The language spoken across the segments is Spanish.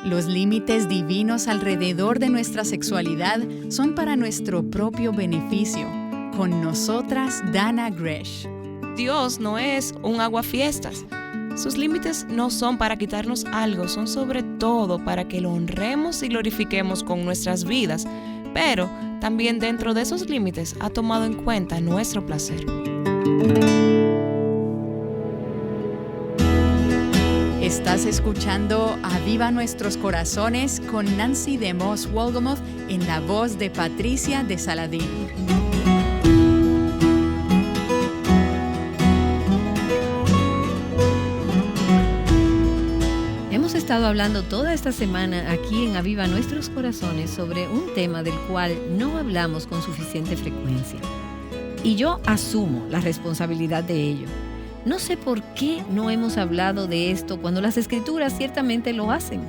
Los límites divinos alrededor de nuestra sexualidad son para nuestro propio beneficio. Con nosotras, Dana Gresh. Dios no es un aguafiestas. Sus límites no son para quitarnos algo, son sobre todo para que lo honremos y glorifiquemos con nuestras vidas, pero también dentro de esos límites ha tomado en cuenta nuestro placer. Estás escuchando Aviva Nuestros Corazones con Nancy de Moss Wolgamoth en la voz de Patricia de Saladín. Hemos estado hablando toda esta semana aquí en Aviva Nuestros Corazones sobre un tema del cual no hablamos con suficiente frecuencia. Y yo asumo la responsabilidad de ello. No sé por qué no hemos hablado de esto cuando las Escrituras ciertamente lo hacen.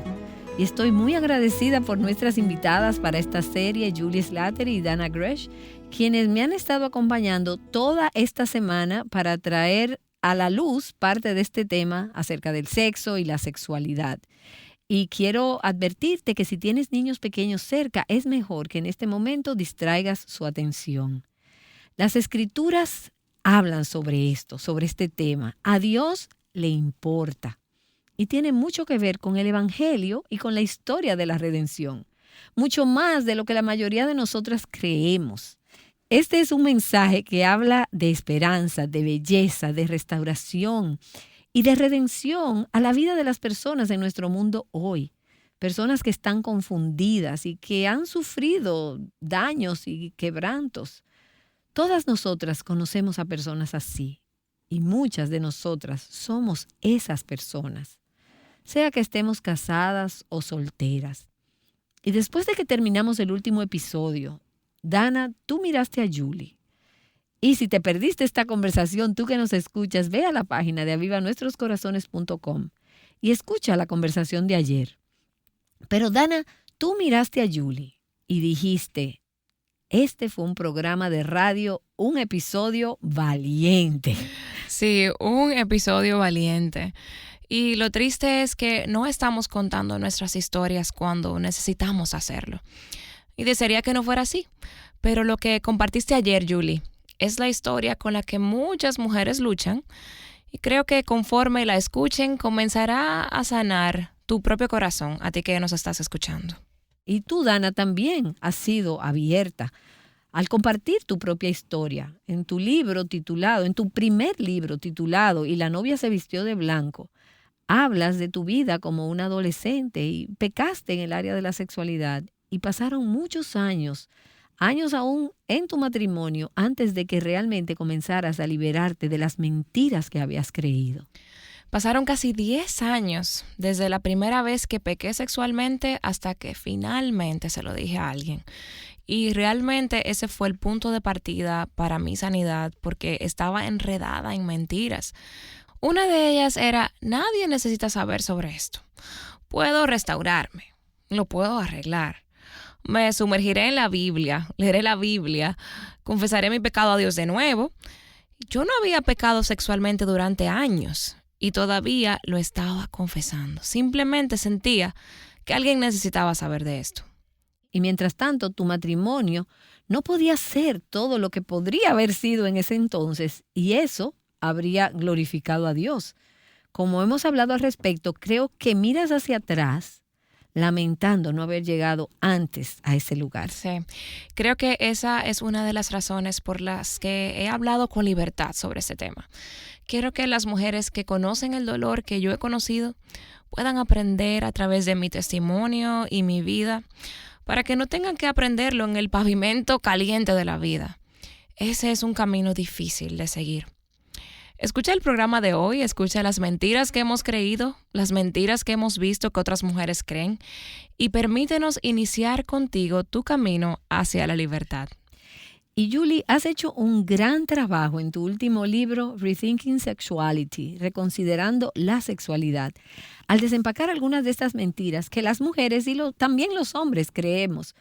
Y estoy muy agradecida por nuestras invitadas para esta serie, Julie Slattery y Dana Gresh, quienes me han estado acompañando toda esta semana para traer a la luz parte de este tema acerca del sexo y la sexualidad. Y quiero advertirte que si tienes niños pequeños cerca, es mejor que en este momento distraigas su atención. Las Escrituras hablan sobre esto, sobre este tema. A Dios le importa y tiene mucho que ver con el Evangelio y con la historia de la redención, mucho más de lo que la mayoría de nosotras creemos. Este es un mensaje que habla de esperanza, de belleza, de restauración y de redención a la vida de las personas en nuestro mundo hoy. Personas que están confundidas y que han sufrido daños y quebrantos. Todas nosotras conocemos a personas así y muchas de nosotras somos esas personas, sea que estemos casadas o solteras. Y después de que terminamos el último episodio, Dana, tú miraste a Julie. Y si te perdiste esta conversación, tú que nos escuchas, ve a la página de avivanuestroscorazones.com y escucha la conversación de ayer. Pero Dana, tú miraste a Julie y dijiste: este fue un programa de radio, un episodio valiente. Sí, un episodio valiente. Y lo triste es que no estamos contando nuestras historias cuando necesitamos hacerlo. Y desearía que no fuera así. Pero lo que compartiste ayer, Julie, es la historia con la que muchas mujeres luchan. Y creo que conforme la escuchen, comenzará a sanar tu propio corazón, a ti que nos estás escuchando. Y tú, Dana, también has sido abierta al compartir tu propia historia. En tu libro titulado, en tu primer libro titulado Y la novia se vistió de blanco, hablas de tu vida como una adolescente y pecaste en el área de la sexualidad y pasaron muchos años aún en tu matrimonio antes de que realmente comenzaras a liberarte de las mentiras que habías creído. Pasaron casi 10 años desde la primera vez que pequé sexualmente hasta que finalmente se lo dije a alguien. Y realmente ese fue el punto de partida para mi sanidad porque estaba enredada en mentiras. Una de ellas era: nadie necesita saber sobre esto. Puedo restaurarme, lo puedo arreglar. Me sumergiré en la Biblia, leeré la Biblia, confesaré mi pecado a Dios de nuevo. Yo no había pecado sexualmente durante años. Y todavía lo estaba confesando. Simplemente sentía que alguien necesitaba saber de esto. Y mientras tanto, tu matrimonio no podía ser todo lo que podría haber sido en ese entonces, y eso habría glorificado a Dios. Como hemos hablado al respecto, creo que miras hacia atrás lamentando no haber llegado antes a ese lugar. Sí, creo que esa es una de las razones por las que he hablado con libertad sobre este tema. Quiero que las mujeres que conocen el dolor que yo he conocido puedan aprender a través de mi testimonio y mi vida, para que no tengan que aprenderlo en el pavimento caliente de la vida. Ese es un camino difícil de seguir. Escucha el programa de hoy, escucha las mentiras que hemos creído, las mentiras que hemos visto que otras mujeres creen, y permítenos iniciar contigo tu camino hacia la libertad. Y Julie, has hecho un gran trabajo en tu último libro, Rethinking Sexuality, reconsiderando la sexualidad, al desempacar algunas de estas mentiras que las mujeres y también los hombres creemos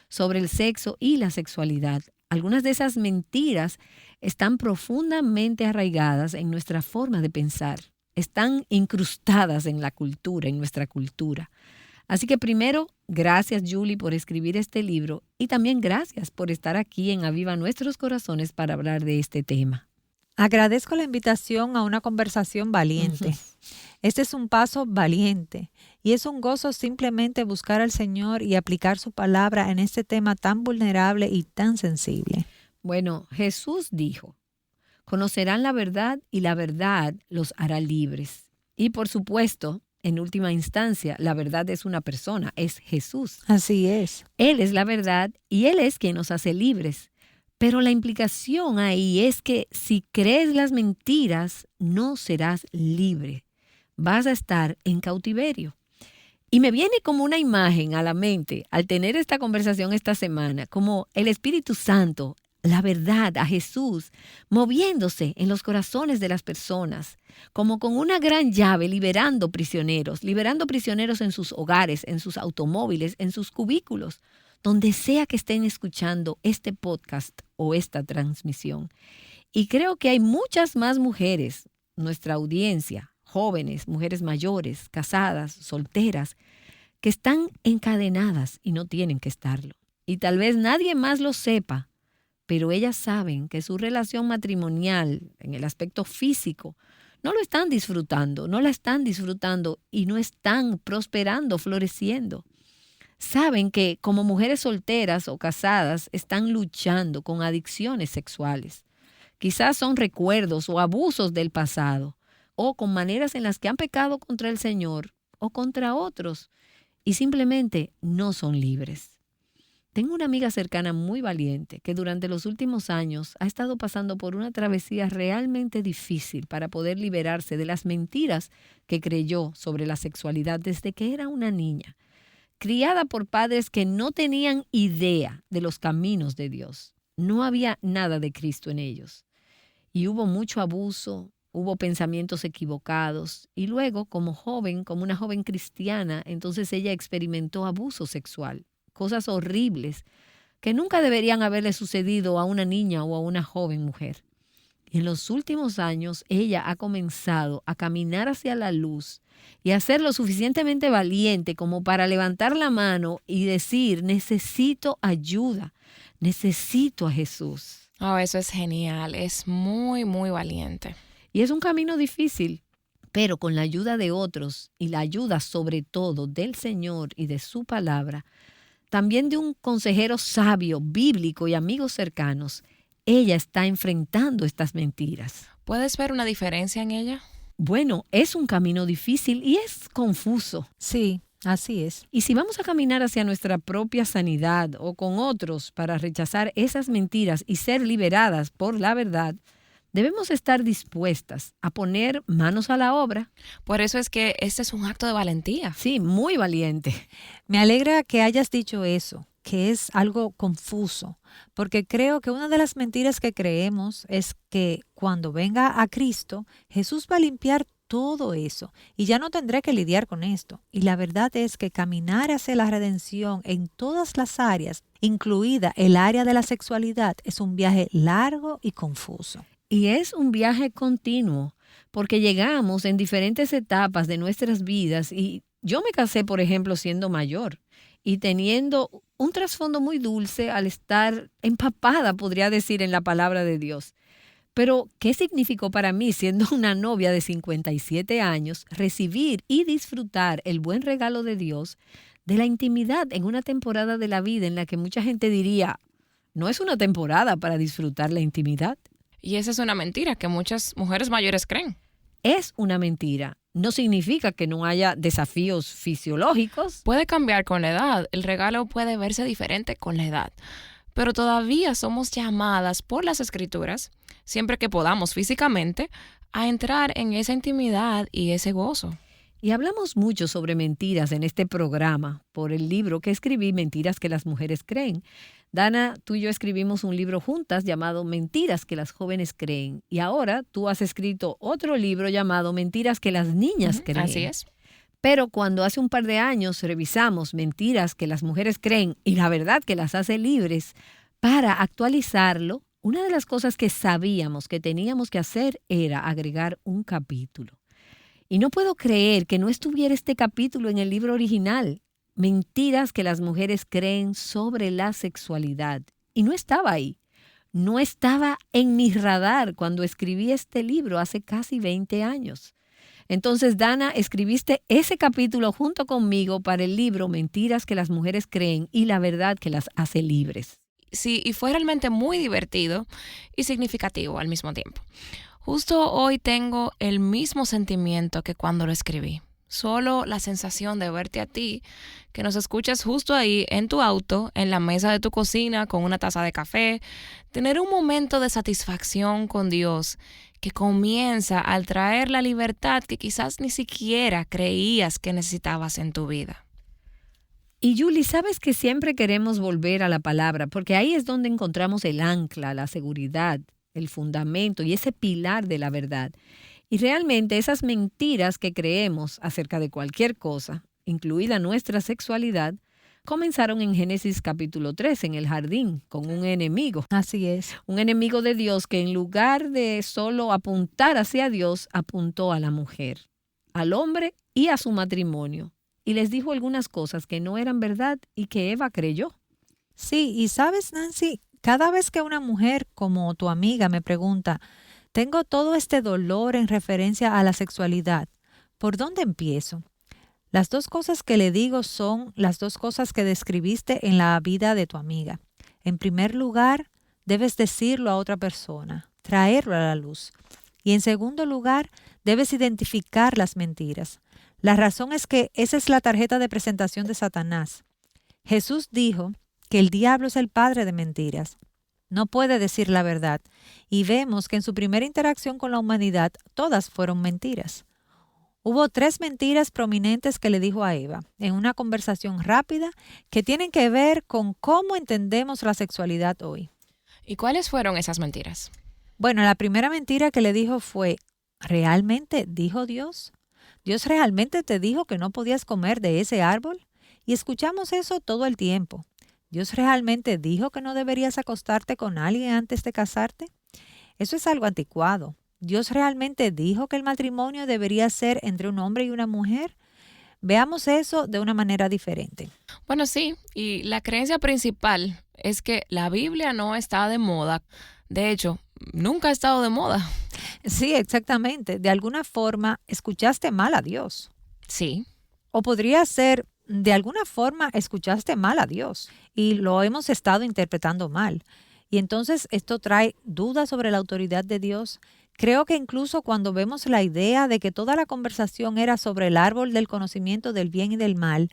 sobre el sexo y la sexualidad. Algunas de esas mentiras están profundamente arraigadas en nuestra forma de pensar, están incrustadas en la cultura, en nuestra cultura. Así que primero, gracias Julie por escribir este libro y también gracias por estar aquí en Aviva Nuestros Corazones para hablar de este tema. Agradezco la invitación a una conversación valiente. Este es un paso valiente y es un gozo simplemente buscar al Señor y aplicar su palabra en este tema tan vulnerable y tan sensible. Bueno, Jesús dijo, conocerán la verdad y la verdad los hará libres. Y por supuesto, en última instancia, la verdad es una persona, es Jesús. Así es. Él es la verdad y Él es quien nos hace libres. Pero la implicación ahí es que si crees las mentiras, no serás libre. Vas a estar en cautiverio. Y me viene como una imagen a la mente al tener esta conversación esta semana, como el Espíritu Santo, la verdad, a Jesús, moviéndose en los corazones de las personas, como con una gran llave liberando prisioneros en sus hogares, en sus automóviles, en sus cubículos, donde sea que estén escuchando este podcast o esta transmisión. Y creo que hay muchas más mujeres, nuestra audiencia, jóvenes, mujeres mayores, casadas, solteras, que están encadenadas y no tienen que estarlo. Y tal vez nadie más lo sepa, pero ellas saben que su relación matrimonial, en el aspecto físico, no lo están disfrutando, no la están disfrutando y no están prosperando, floreciendo. Saben que como mujeres solteras o casadas están luchando con adicciones sexuales. Quizás son recuerdos o abusos del pasado o con maneras en las que han pecado contra el Señor o contra otros y simplemente no son libres. Tengo una amiga cercana muy valiente que durante los últimos años ha estado pasando por una travesía realmente difícil para poder liberarse de las mentiras que creyó sobre la sexualidad desde que era una niña, criada por padres que no tenían idea de los caminos de Dios. No había nada de Cristo en ellos. Y hubo mucho abuso, hubo pensamientos equivocados. Y luego, como una joven cristiana, entonces ella experimentó abuso sexual. Cosas horribles que nunca deberían haberle sucedido a una niña o a una joven mujer. Y en los últimos años, ella ha comenzado a caminar hacia la luz y a ser lo suficientemente valiente como para levantar la mano y decir, necesito ayuda, necesito a Jesús. Oh, eso es genial, es muy, muy valiente. Y es un camino difícil, pero con la ayuda de otros y la ayuda sobre todo del Señor y de su palabra, también de un consejero sabio, bíblico y amigos cercanos, ella está enfrentando estas mentiras. ¿Puedes ver una diferencia en ella? Bueno, es un camino difícil y es confuso. Sí, así es. Y si vamos a caminar hacia nuestra propia sanidad o con otros para rechazar esas mentiras y ser liberadas por la verdad, debemos estar dispuestas a poner manos a la obra. Por eso es que este es un acto de valentía. Sí, muy valiente. Me alegra que hayas dicho eso, que es algo confuso, porque creo que una de las mentiras que creemos es que cuando venga a Cristo, Jesús va a limpiar todo eso y ya no tendré que lidiar con esto. Y la verdad es que caminar hacia la redención en todas las áreas, incluida el área de la sexualidad, es un viaje largo y confuso. Y es un viaje continuo, porque llegamos en diferentes etapas de nuestras vidas y yo me casé, por ejemplo, siendo mayor y teniendo un trasfondo muy dulce al estar empapada, podría decir, en la palabra de Dios. Pero, ¿qué significó para mí, siendo una novia de 57 años, recibir y disfrutar el buen regalo de Dios de la intimidad en una temporada de la vida en la que mucha gente diría, no es una temporada para disfrutar la intimidad? Y esa es una mentira que muchas mujeres mayores creen. Es una mentira. No significa que no haya desafíos fisiológicos. Puede cambiar con la edad. El regalo puede verse diferente con la edad. Pero todavía somos llamadas por las Escrituras, siempre que podamos físicamente, a entrar en esa intimidad y ese gozo. Y hablamos mucho sobre mentiras en este programa por el libro que escribí, Mentiras que las mujeres creen. Dana, tú y yo escribimos un libro juntas llamado Mentiras que las jóvenes creen. Y ahora tú has escrito otro libro llamado Mentiras que las niñas creen. Así es. Pero cuando hace un par de años revisamos Mentiras que las mujeres creen y la verdad que las hace libres, para actualizarlo, una de las cosas que sabíamos que teníamos que hacer era agregar un capítulo. Y no puedo creer que no estuviera este capítulo en el libro original. mentiras que las mujeres creen sobre la sexualidad. Y no estaba ahí. No estaba en mi radar cuando escribí este libro hace casi 20 años. Entonces, Dana, escribiste ese capítulo junto conmigo para el libro Mentiras que las mujeres creen y la verdad que las hace libres. Sí, y fue realmente muy divertido y significativo al mismo tiempo. Justo hoy tengo el mismo sentimiento que cuando lo escribí. Solo la sensación de verte a ti, que nos escuchas justo ahí en tu auto, en la mesa de tu cocina, con una taza de café, tener un momento de satisfacción con Dios que comienza al traer la libertad que quizás ni siquiera creías que necesitabas en tu vida. Y Julie, sabes que siempre queremos volver a la palabra, porque ahí es donde encontramos el ancla, la seguridad, el fundamento y ese pilar de la verdad. Y realmente esas mentiras que creemos acerca de cualquier cosa, incluida nuestra sexualidad, comenzaron en Génesis capítulo 3, en el jardín, con un enemigo. Así es. Un enemigo de Dios que en lugar de solo apuntar hacia Dios, apuntó a la mujer, al hombre y a su matrimonio. Y les dijo algunas cosas que no eran verdad y que Eva creyó. Sí, y sabes, Nancy, cada vez que una mujer como tu amiga me pregunta, tengo todo este dolor en referencia a la sexualidad, ¿por dónde empiezo? Las dos cosas que le digo son las dos cosas que describiste en la vida de tu amiga. En primer lugar, debes decirlo a otra persona, traerlo a la luz. Y en segundo lugar, debes identificar las mentiras. La razón es que esa es la tarjeta de presentación de Satanás. Jesús dijo que el diablo es el padre de mentiras. No puede decir la verdad. Y vemos que en su primera interacción con la humanidad, todas fueron mentiras. Hubo 3 mentiras prominentes que le dijo a Eva en una conversación rápida que tienen que ver con cómo entendemos la sexualidad hoy. ¿Y cuáles fueron esas mentiras? Bueno, la primera mentira que le dijo fue, ¿realmente dijo Dios? ¿Dios realmente te dijo que no podías comer de ese árbol? Y escuchamos eso todo el tiempo. ¿Dios realmente dijo que no deberías acostarte con alguien antes de casarte? Eso es algo anticuado. ¿Dios realmente dijo que el matrimonio debería ser entre un hombre y una mujer? Veamos eso de una manera diferente. Bueno, sí, y la creencia principal es que la Biblia no está de moda. De hecho, nunca ha estado de moda. Sí, exactamente. De alguna forma, escuchaste mal a Dios. Sí. O podría ser, de alguna forma, escuchaste mal a Dios y lo hemos estado interpretando mal. Y entonces esto trae dudas sobre la autoridad de Dios. Creo que incluso cuando vemos la idea de que toda la conversación era sobre el árbol del conocimiento del bien y del mal,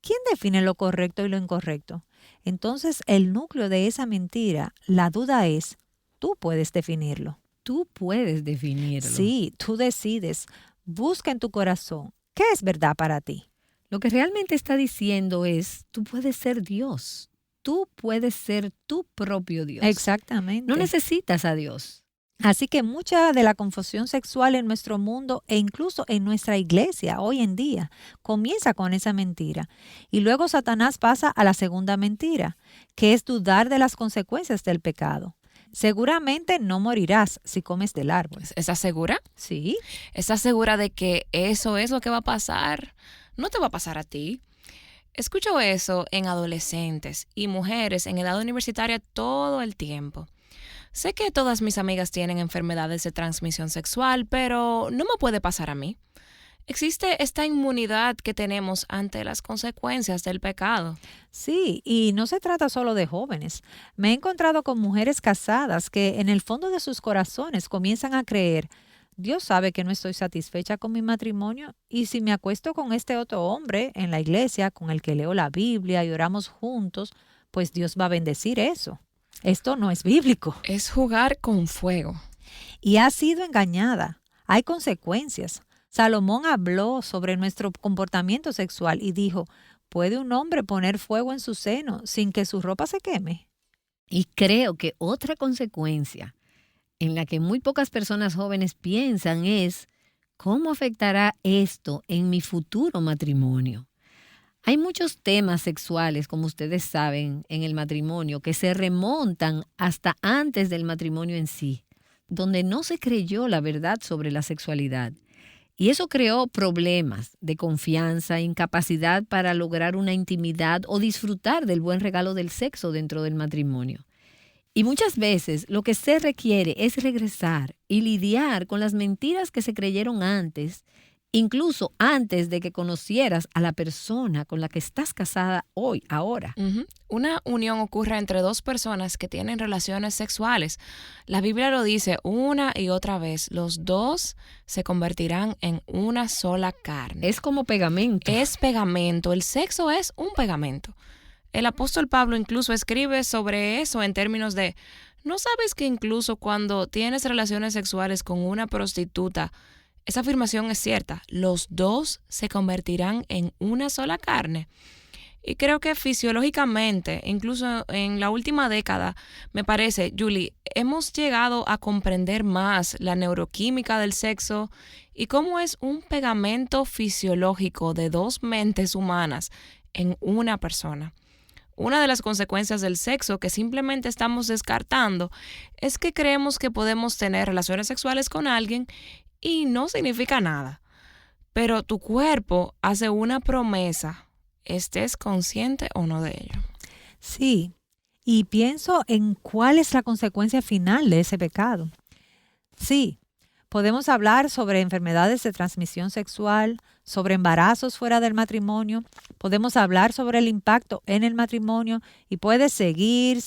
¿quién define lo correcto y lo incorrecto? Entonces, el núcleo de esa mentira, la duda es, tú puedes definirlo. Tú puedes definirlo. Sí, tú decides. Busca en tu corazón. ¿Qué es verdad para ti? Lo que realmente está diciendo es, tú puedes ser Dios. Tú puedes ser tu propio Dios. Exactamente. No necesitas a Dios. Así que mucha de la confusión sexual en nuestro mundo e incluso en nuestra iglesia hoy en día comienza con esa mentira. Y luego Satanás pasa a la segunda mentira, que es dudar de las consecuencias del pecado. Seguramente no morirás si comes del árbol. ¿Estás segura? Sí. ¿Estás segura de que eso es lo que va a pasar? No te va a pasar a ti. Escucho eso en adolescentes y mujeres en edad universitaria todo el tiempo. Sé que todas mis amigas tienen enfermedades de transmisión sexual, pero no me puede pasar a mí. Existe esta inmunidad que tenemos ante las consecuencias del pecado. Sí, y no se trata solo de jóvenes. Me he encontrado con mujeres casadas que en el fondo de sus corazones comienzan a creer, Dios sabe que no estoy satisfecha con mi matrimonio y si me acuesto con este otro hombre en la iglesia con el que leo la Biblia y oramos juntos, pues Dios va a bendecir eso. Esto no es bíblico. Es jugar con fuego. Y ha sido engañada. Hay consecuencias. Salomón habló sobre nuestro comportamiento sexual y dijo, ¿puede un hombre poner fuego en su seno sin que su ropa se queme? Y creo que otra consecuencia en la que muy pocas personas jóvenes piensan es, ¿cómo afectará esto en mi futuro matrimonio? Hay muchos temas sexuales, como ustedes saben, en el matrimonio que se remontan hasta antes del matrimonio en sí, donde no se creyó la verdad sobre la sexualidad. Y eso creó problemas de confianza, incapacidad para lograr una intimidad o disfrutar del buen regalo del sexo dentro del matrimonio. Y muchas veces lo que se requiere es regresar y lidiar con las mentiras que se creyeron antes, incluso antes de que conocieras a la persona con la que estás casada hoy, ahora. Una unión ocurre entre dos personas que tienen relaciones sexuales. La Biblia lo dice una y otra vez. Los dos se convertirán en una sola carne. Es como pegamento. Es pegamento. El sexo es un pegamento. El apóstol Pablo incluso escribe sobre eso en términos de, ¿no sabes que incluso cuando tienes relaciones sexuales con una prostituta, esa afirmación es cierta? Los dos se convertirán en una sola carne. Y creo que fisiológicamente, incluso en la última década, me parece, Julie, hemos llegado a comprender más la neuroquímica del sexo y cómo es un pegamento fisiológico de dos mentes humanas en una persona. Una de las consecuencias del sexo que simplemente estamos descartando es que creemos que podemos tener relaciones sexuales con alguien y no significa nada. Pero tu cuerpo hace una promesa, estés consciente o no de ello. Sí, y pienso en cuál es la consecuencia final de ese pecado. Sí, podemos hablar sobre enfermedades de transmisión sexual, sobre embarazos fuera del matrimonio, podemos hablar sobre el impacto en el matrimonio y puedes seguir,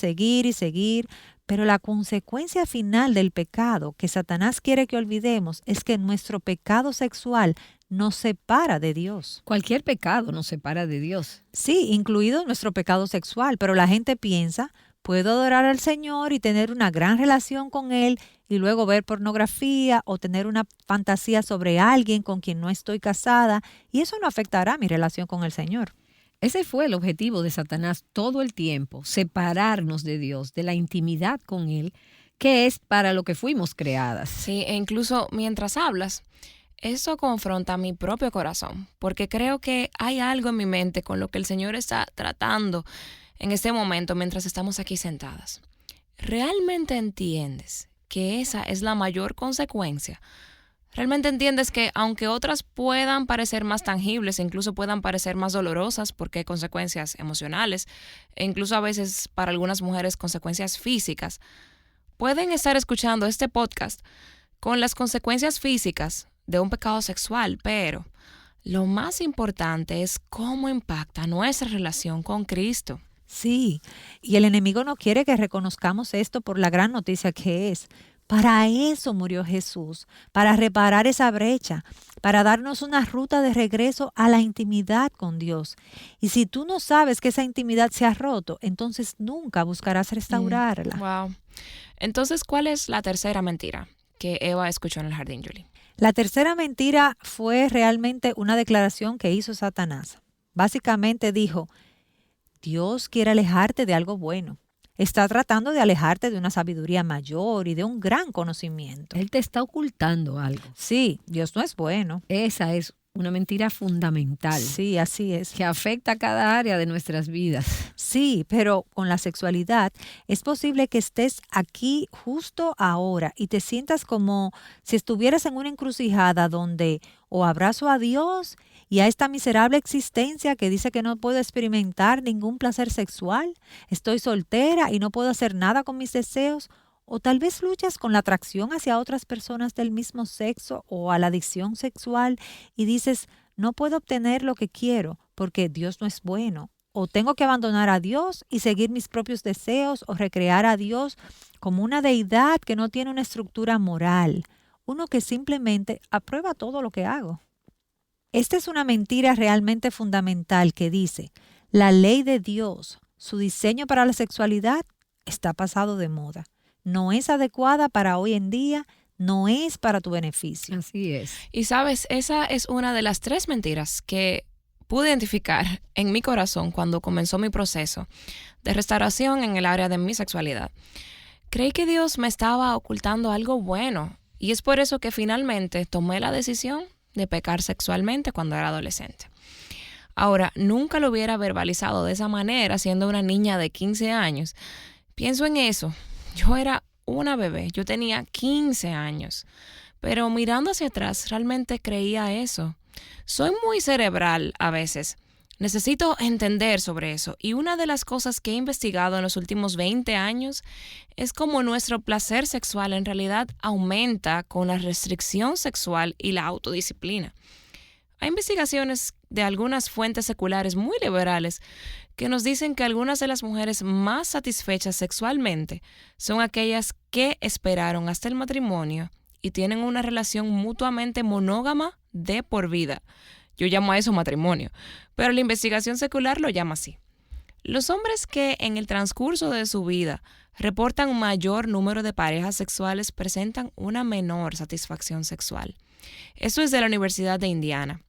pero la consecuencia final del pecado que Satanás quiere que olvidemos es que nuestro pecado sexual nos separa de Dios. Cualquier pecado nos separa de Dios. Sí, incluido nuestro pecado sexual, pero la gente piensa, puedo adorar al Señor y tener una gran relación con Él y luego ver pornografía o tener una fantasía sobre alguien con quien no estoy casada y eso no afectará mi relación con el Señor. Ese fue el objetivo de Satanás todo el tiempo, separarnos de Dios, de la intimidad con Él, que es para lo que fuimos creadas. Sí, e incluso mientras hablas, eso confronta mi propio corazón, porque creo que hay algo en mi mente con lo que el Señor está tratando en este momento mientras estamos aquí sentadas. ¿Realmente entiendes que esa es la mayor consecuencia? ¿Realmente entiendes que aunque otras puedan parecer más tangibles, incluso puedan parecer más dolorosas porque hay consecuencias emocionales, e incluso a veces para algunas mujeres consecuencias físicas, pueden estar escuchando este podcast con las consecuencias físicas de un pecado sexual, pero lo más importante es cómo impacta nuestra relación con Cristo? Sí, y el enemigo no quiere que reconozcamos esto por la gran noticia que es. Para eso murió Jesús, para reparar esa brecha, para darnos una ruta de regreso a la intimidad con Dios. Y si tú no sabes que esa intimidad se ha roto, entonces nunca buscarás restaurarla. Wow. Entonces, ¿cuál es la tercera mentira que Eva escuchó en el jardín, Julie? La tercera mentira fue realmente una declaración que hizo Satanás. Básicamente dijo, Dios quiere alejarte de algo bueno. Está tratando de alejarte de una sabiduría mayor y de un gran conocimiento. Él te está ocultando algo. Sí, Dios no es bueno. Esa es una mentira fundamental. Sí, así es. Que afecta a cada área de nuestras vidas. Sí, pero con la sexualidad es posible que estés aquí justo ahora y te sientas como si estuvieras en una encrucijada donde o abrazo a Dios y a esta miserable existencia que dice que no puedo experimentar ningún placer sexual, estoy soltera y no puedo hacer nada con mis deseos, o tal vez luchas con la atracción hacia otras personas del mismo sexo o a la adicción sexual y dices, no puedo obtener lo que quiero porque Dios no es bueno, o tengo que abandonar a Dios y seguir mis propios deseos o recrear a Dios como una deidad que no tiene una estructura moral, uno que simplemente aprueba todo lo que hago. Esta es una mentira realmente fundamental que dice, la ley de Dios, su diseño para la sexualidad, está pasado de moda. No es adecuada para hoy en día, no es para tu beneficio. Así es. Y sabes, esa es una de las 3 mentiras que pude identificar en mi corazón cuando comenzó mi proceso de restauración en el área de mi sexualidad. Creí que Dios me estaba ocultando algo bueno y es por eso que finalmente tomé la decisión de pecar sexualmente cuando era adolescente. Ahora, nunca lo hubiera verbalizado de esa manera siendo una niña de 15 años. Pienso en eso. Yo era una bebé, yo tenía 15 años. Pero mirando hacia atrás, realmente creía eso. Soy muy cerebral a veces. Necesito entender sobre eso. Y una de las cosas que he investigado en los últimos 20 años es cómo nuestro placer sexual en realidad aumenta con la restricción sexual y la autodisciplina. Hay investigaciones de algunas fuentes seculares muy liberales que nos dicen que algunas de las mujeres más satisfechas sexualmente son aquellas que esperaron hasta el matrimonio y tienen una relación mutuamente monógama de por vida. Yo llamo a eso matrimonio, pero la investigación secular lo llama así. Los hombres que en el transcurso de su vida reportan un mayor número de parejas sexuales presentan una menor satisfacción sexual. Esto es de la Universidad de Indiana.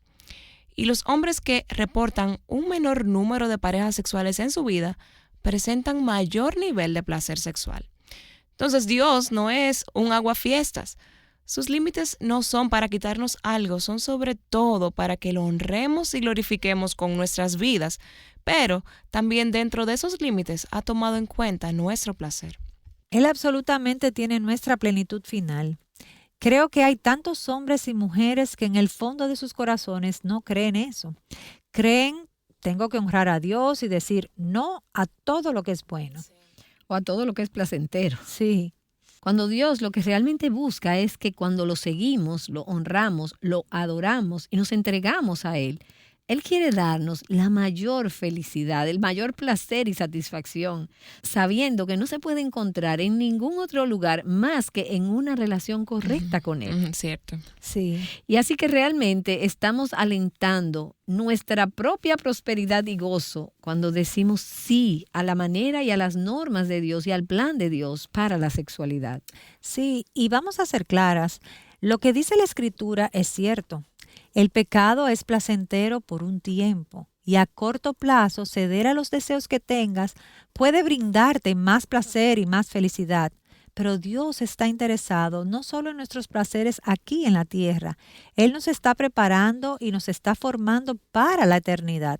Y los hombres que reportan un menor número de parejas sexuales en su vida presentan mayor nivel de placer sexual. Entonces Dios no es un aguafiestas. Sus límites no son para quitarnos algo, son sobre todo para que lo honremos y glorifiquemos con nuestras vidas, pero también dentro de esos límites ha tomado en cuenta nuestro placer. Él absolutamente tiene nuestra plenitud final. Creo que hay tantos hombres y mujeres que en el fondo de sus corazones no creen eso. Creen, tengo que honrar a Dios y decir no a todo lo que es bueno. O a todo lo que es placentero. Sí. Cuando Dios lo que realmente busca es que cuando lo seguimos, lo honramos, lo adoramos y nos entregamos a Él, Él quiere darnos la mayor felicidad, el mayor placer y satisfacción, sabiendo que no se puede encontrar en ningún otro lugar más que en una relación correcta con Él. Cierto. Sí. Y así que realmente estamos alentando nuestra propia prosperidad y gozo cuando decimos sí a la manera y a las normas de Dios y al plan de Dios para la sexualidad. Sí, y vamos a ser claras, lo que dice la Escritura es cierto. El pecado es placentero por un tiempo y a corto plazo ceder a los deseos que tengas puede brindarte más placer y más felicidad. Pero Dios está interesado no solo en nuestros placeres aquí en la tierra. Él nos está preparando y nos está formando para la eternidad.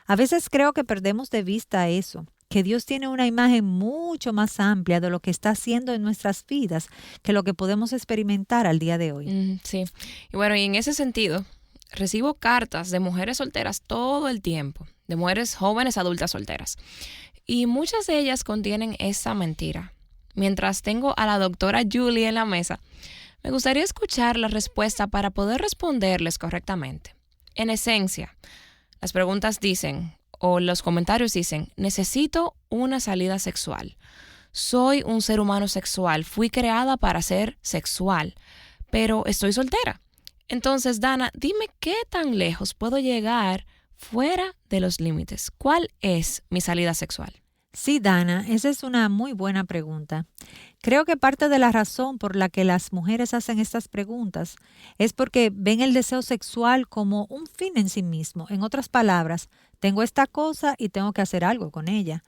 A veces creo que perdemos de vista eso, que Dios tiene una imagen mucho más amplia de lo que está haciendo en nuestras vidas que lo que podemos experimentar al día de hoy. Sí. Y bueno, y en ese sentido, recibo cartas de mujeres solteras todo el tiempo, de mujeres jóvenes adultas solteras. Y muchas de ellas contienen esa mentira. Mientras tengo a la doctora Julie en la mesa, me gustaría escuchar la respuesta para poder responderles correctamente. En esencia, las preguntas dicen, o los comentarios dicen, necesito una salida sexual. Soy un ser humano sexual, fui creada para ser sexual, pero estoy soltera. Entonces, Dana, dime qué tan lejos puedo llegar fuera de los límites. ¿Cuál es mi salida sexual? Sí, Dana, esa es una muy buena pregunta. Creo que parte de la razón por la que las mujeres hacen estas preguntas es porque ven el deseo sexual como un fin en sí mismo. En otras palabras, tengo esta cosa y tengo que hacer algo con ella,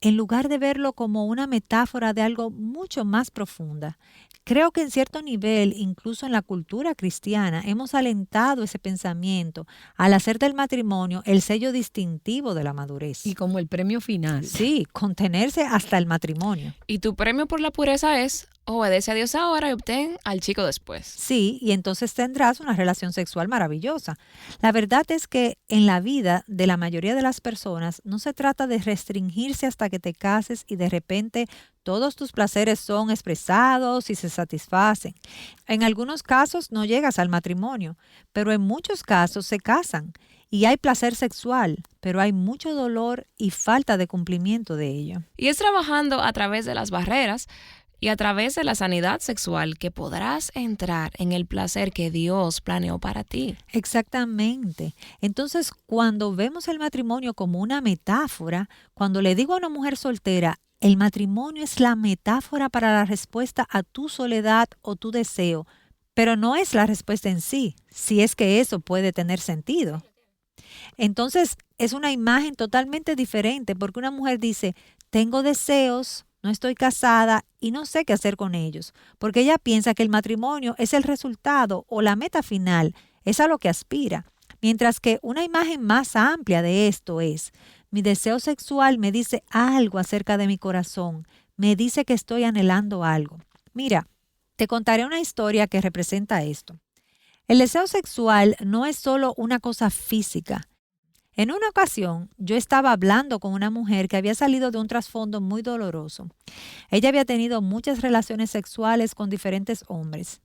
en lugar de verlo como una metáfora de algo mucho más profunda. Creo que en cierto nivel, incluso en la cultura cristiana, hemos alentado ese pensamiento al hacer del matrimonio el sello distintivo de la madurez. Y como el premio final. Sí, contenerse hasta el matrimonio. Y tu premio por la pureza es obedece a Dios ahora y obtén al chico después. Sí, y entonces tendrás una relación sexual maravillosa. La verdad es que en la vida de la mayoría de las personas no se trata de restringirse hasta que te cases y de repente todos tus placeres son expresados y se satisfacen. En algunos casos no llegas al matrimonio, pero en muchos casos se casan y hay placer sexual, pero hay mucho dolor y falta de cumplimiento de ello. Y es trabajando a través de las barreras y a través de la sanidad sexual que podrás entrar en el placer que Dios planeó para ti. Exactamente. Entonces, cuando vemos el matrimonio como una metáfora, cuando le digo a una mujer soltera, el matrimonio es la metáfora para la respuesta a tu soledad o tu deseo, pero no es la respuesta en sí, si es que eso puede tener sentido. Entonces, es una imagen totalmente diferente porque una mujer dice, tengo deseos, no estoy casada y no sé qué hacer con ellos, porque ella piensa que el matrimonio es el resultado o la meta final, es a lo que aspira. Mientras que una imagen más amplia de esto es, mi deseo sexual me dice algo acerca de mi corazón, me dice que estoy anhelando algo. Mira, Te contaré una historia que representa esto. El deseo sexual no es solo una cosa física. En una ocasión, yo estaba hablando con una mujer que había salido de un trasfondo muy doloroso. Ella había tenido muchas relaciones sexuales con diferentes hombres.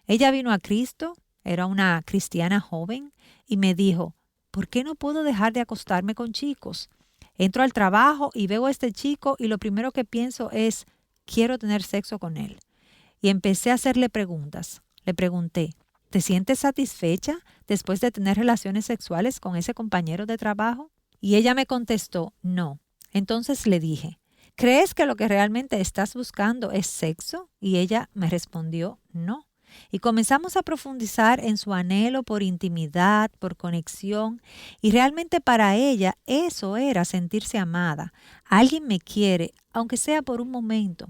Ella vino a Cristo, era una cristiana joven, y me dijo, ¿por qué no puedo dejar de acostarme con chicos? Entro al trabajo y veo a este chico y lo primero que pienso es, quiero tener sexo con él. Y empecé a hacerle preguntas. Le pregunté, ¿te sientes satisfecha después de tener relaciones sexuales con ese compañero de trabajo? Y ella me contestó, no. Entonces le dije, ¿crees que lo que realmente estás buscando es sexo? Y ella me respondió, no. Y comenzamos a profundizar en su anhelo por intimidad, por conexión, y realmente para ella eso era sentirse amada. Alguien me quiere, aunque sea por un momento.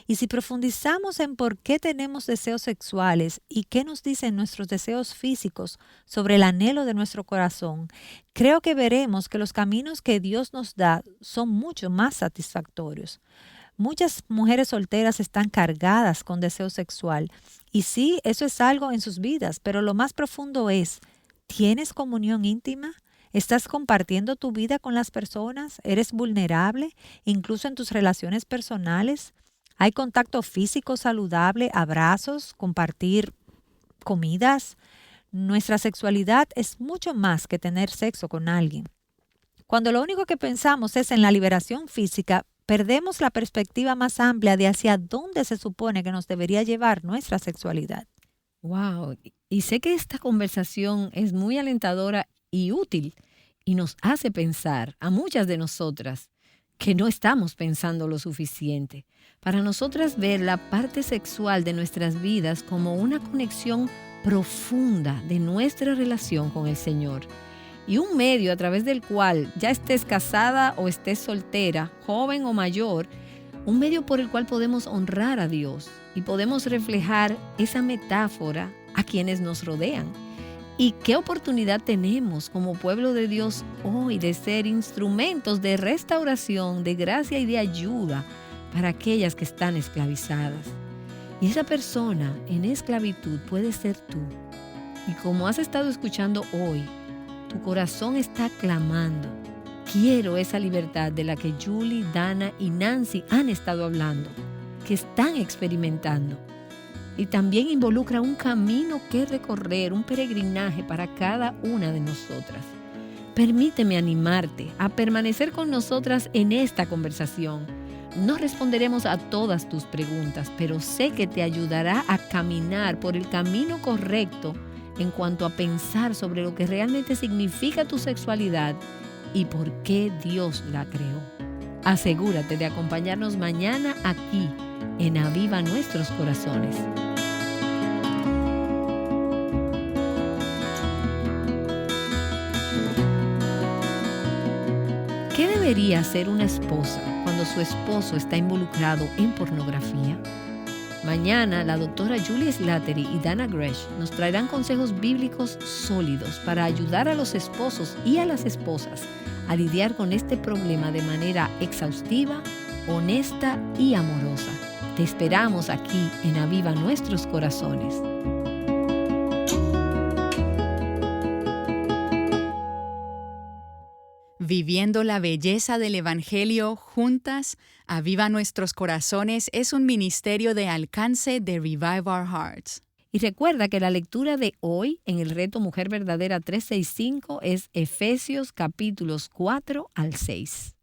Y si profundizamos en por qué tenemos deseos sexuales y qué nos dicen nuestros deseos físicos sobre el anhelo de nuestro corazón, creo que veremos que los caminos que Dios nos da son mucho más satisfactorios. Muchas mujeres solteras están cargadas con deseo sexual y sí, eso es algo en sus vidas, pero lo más profundo es, ¿tienes comunión íntima? ¿Estás compartiendo tu vida con las personas? ¿Eres vulnerable, incluso en tus relaciones personales? ¿Hay contacto físico saludable, abrazos, compartir comidas? Nuestra sexualidad es mucho más que tener sexo con alguien. Cuando lo único que pensamos es en la liberación física, perdemos la perspectiva más amplia de hacia dónde se supone que nos debería llevar nuestra sexualidad. Wow, y sé que esta conversación es muy alentadora y útil y nos hace pensar a muchas de nosotras que no estamos pensando lo suficiente. Para nosotras ver la parte sexual de nuestras vidas como una conexión profunda de nuestra relación con el Señor. Y un medio a través del cual, ya estés casada o estés soltera, joven o mayor, un medio por el cual podemos honrar a Dios y podemos reflejar esa metáfora a quienes nos rodean. Y qué oportunidad tenemos como pueblo de Dios hoy de ser instrumentos de restauración, de gracia y de ayuda para aquellas que están esclavizadas. Y esa persona en esclavitud puede ser tú. Y como has estado escuchando hoy, tu corazón está clamando. Quiero esa libertad de la que Julie, Dana y Nancy han estado hablando, que están experimentando. Y también involucra un camino que recorrer, un peregrinaje para cada una de nosotras. Permíteme animarte a permanecer con nosotras en esta conversación. No responderemos a todas tus preguntas, pero sé que te ayudará a caminar por el camino correcto en cuanto a pensar sobre lo que realmente significa tu sexualidad y por qué Dios la creó. Asegúrate de acompañarnos mañana aquí en Aviva Nuestros Corazones. ¿Qué debería hacer una esposa cuando su esposo está involucrado en pornografía? Mañana, la doctora Julie Slattery y Dana Gresh nos traerán consejos bíblicos sólidos para ayudar a los esposos y a las esposas a lidiar con este problema de manera exhaustiva, honesta y amorosa. Te esperamos aquí en Aviva Nuestros Corazones. Viviendo la belleza del Evangelio juntas, Aviva Nuestros Corazones es un ministerio de alcance de Revive Our Hearts. Y recuerda que la lectura de hoy en el reto Mujer Verdadera 365 es Efesios capítulos 4 al 6.